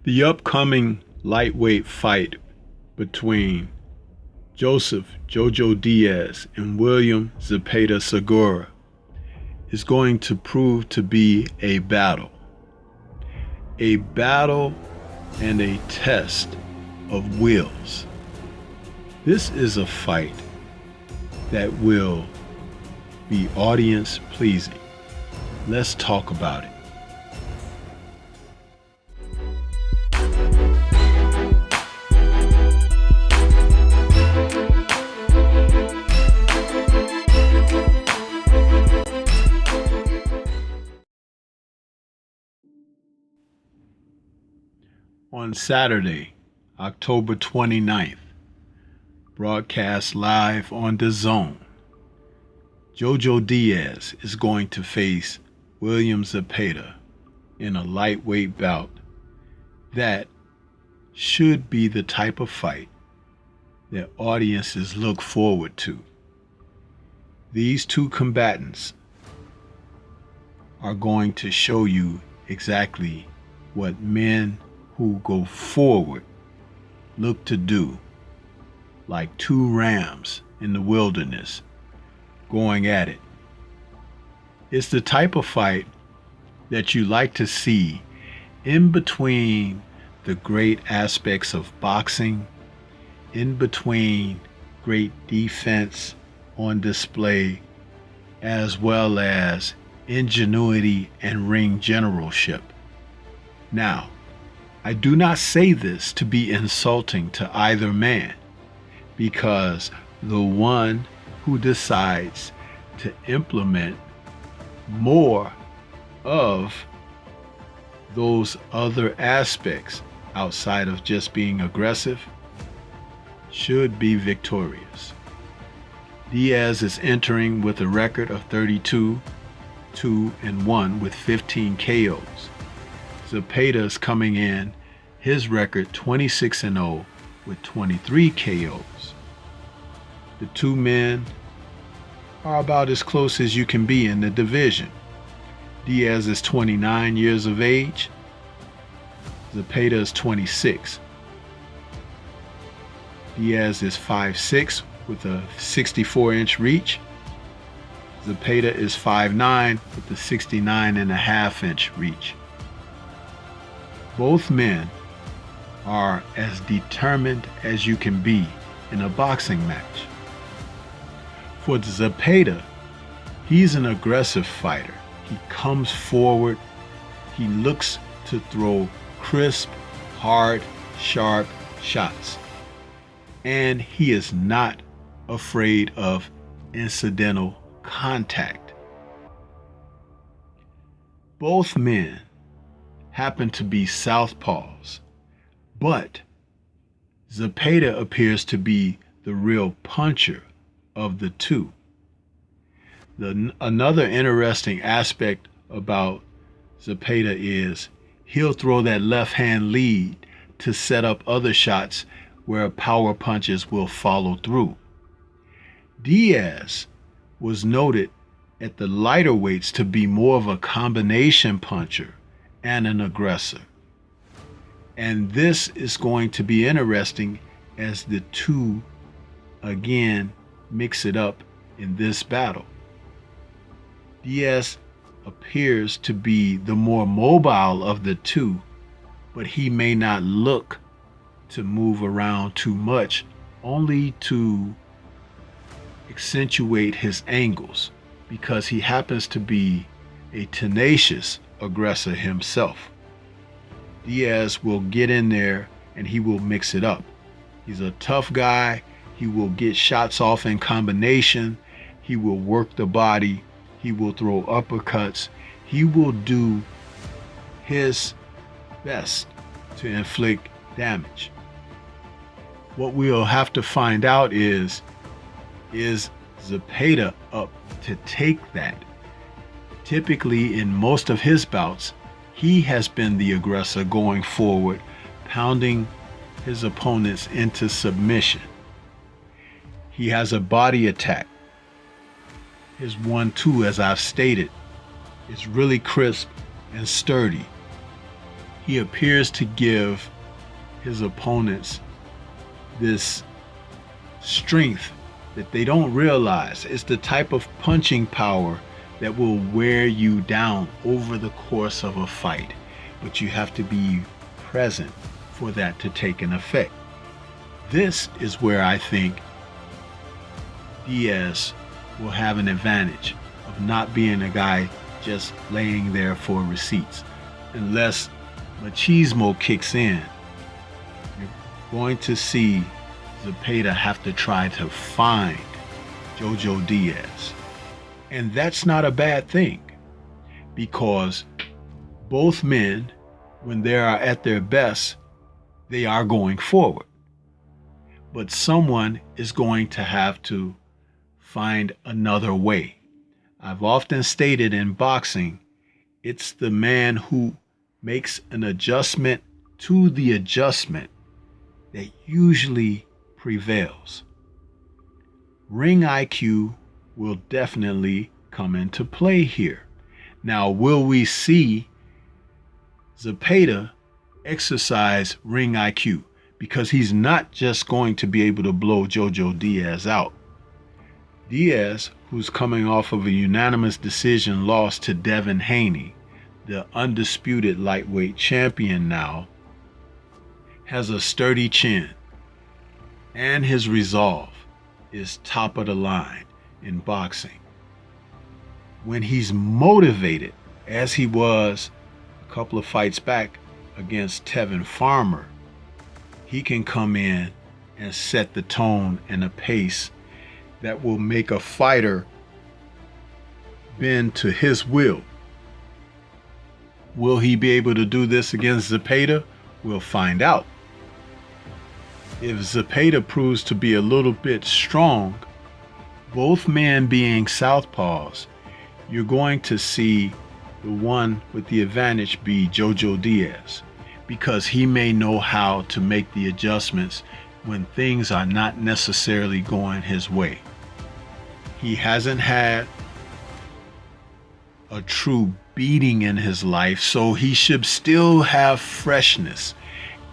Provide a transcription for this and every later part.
The upcoming lightweight fight between Joseph Jojo Diaz and William Zepeda Segura is going to prove to be a battle and a test of wills. This is a fight that will be audience pleasing. Let's talk about it. On Saturday, October 29th, broadcast live on Dazn, Jojo Diaz is going to face William Zepeda in a lightweight bout that should be the type of fight that audiences look forward to. These two combatants are going to show you exactly what men who go forward look to do, like two rams in the wilderness going at it. It's the type of fight that you like to see in between the great aspects of boxing, in between great defense on display, as well as ingenuity and ring generalship. Now, I do not say this to be insulting to either man, because the one who decides to implement more of those other aspects outside of just being aggressive should be victorious. Diaz is entering with a record of 32-2-1 with 15 KOs. Zepeda is coming in his record 26-0 with 23 KOs. The two men are about as close as you can be in the division. Diaz is 29 years of age. Zepeda is 26. Diaz is 5'6" with a 64-inch reach. Zepeda is 5'9" with a 69.5-inch reach. Both men are as determined as you can be in a boxing match. For Zepeda, he's an aggressive fighter. He comes forward. He looks to throw crisp, hard, sharp shots. And he is not afraid of incidental contact. Both men happen to be southpaws, but Zepeda appears to be the real puncher of the two. Another interesting aspect about Zepeda is he'll throw that left hand lead to set up other shots where power punches will follow through. Diaz was noted at the lighter weights to be more of a combination puncher and an aggressor. And this is going to be interesting as the two again mix it up in this battle. Diaz appears to be the more mobile of the two, but he may not look to move around too much, only to accentuate his angles, because he happens to be a tenacious aggressor himself. Diaz will get in there and he will mix it up. He's a tough guy. He will get shots off in combination. He will work the body. He will throw uppercuts. He will do his best to inflict damage. What we'll have to find out is Zepeda up to take that? Typically, in most of his bouts, he has been the aggressor going forward, pounding his opponents into submission. He has a body attack. His 1-2, as I've stated, is really crisp and sturdy. He appears to give his opponents this strength that they don't realize. It's the type of punching power that will wear you down over the course of a fight, but you have to be present for that to take an effect. This is where I think Diaz will have an advantage of not being a guy just laying there for receipts. Unless machismo kicks in, you're going to see Zepeda have to try to find Jojo Diaz. And that's not a bad thing, because both men, when they are at their best, they are going forward. But someone is going to have to find another way. I've often stated in boxing, it's the man who makes an adjustment to the adjustment that usually prevails. Ring IQ will definitely come into play here. Now, will we see Zepeda exercise ring IQ? Because he's not just going to be able to blow Jojo Diaz out. Diaz, who's coming off of a unanimous decision loss to Devin Haney, the undisputed lightweight champion now, has a sturdy chin, and his resolve is top of the line in boxing. When he's motivated, as he was a couple of fights back against Tevin Farmer, he can come in and set the tone and a pace that will make a fighter bend to his will. Will he be able to do this against Zepeda? We'll find out. If Zepeda proves to be a little bit strong, both men being southpaws, you're going to see the one with the advantage be Jojo Diaz, because he may know how to make the adjustments when things are not necessarily going his way. He hasn't had a true beating in his life, so he should still have freshness,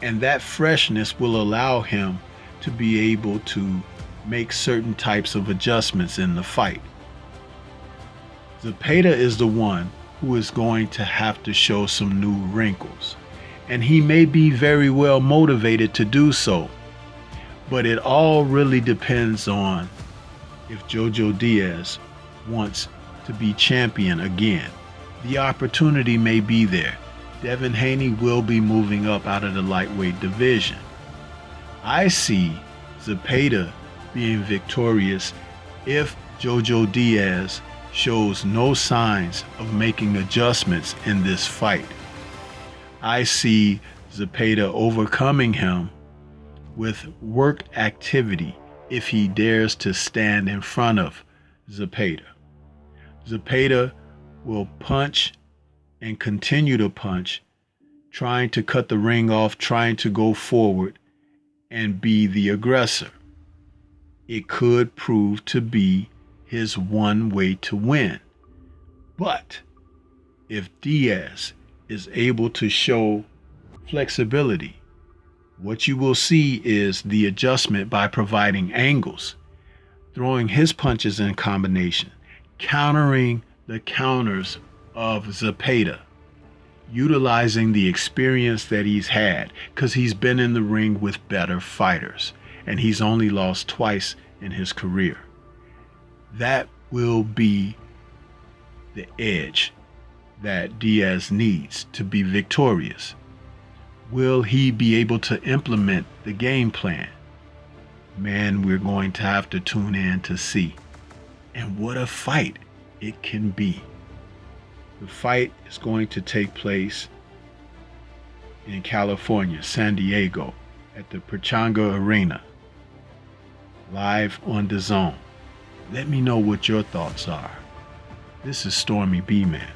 and that freshness will allow him to be able to make certain types of adjustments in the fight. Zepeda is the one who is going to have to show some new wrinkles, and he may be very well motivated to do so, but it all really depends on if Jojo Diaz wants to be champion again. The opportunity may be there. Devin Haney will be moving up out of the lightweight division. I see Zepeda being victorious if Jojo Diaz shows no signs of making adjustments in this fight. I see Zepeda overcoming him with work activity if he dares to stand in front of Zepeda. Zepeda will punch and continue to punch, trying to cut the ring off, trying to go forward and be the aggressor. It could prove to be his one way to win. But if Diaz is able to show flexibility, what you will see is the adjustment by providing angles, throwing his punches in combination, countering the counters of Zepeda, utilizing the experience that he's had, because he's been in the ring with better fighters and he's only lost twice in his career. That will be the edge that Diaz needs to be victorious. Will he be able to implement the game plan? Man, we're going to have to tune in to see. And what a fight it can be. The fight is going to take place in California, San Diego, at the Pechanga Arena, live on Dazn. Let me know what your thoughts are. This is Stormy B-Man.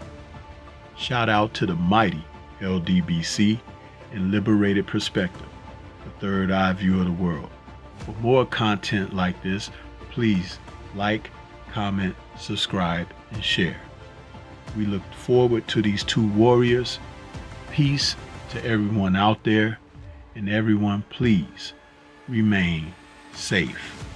Shout out to the mighty LDBC and Liberated Perspective, the third eye view of the world. For more content like this, please like, comment, subscribe, and share. We look forward to these two warriors. Peace, to everyone out there, and everyone, please remain safe.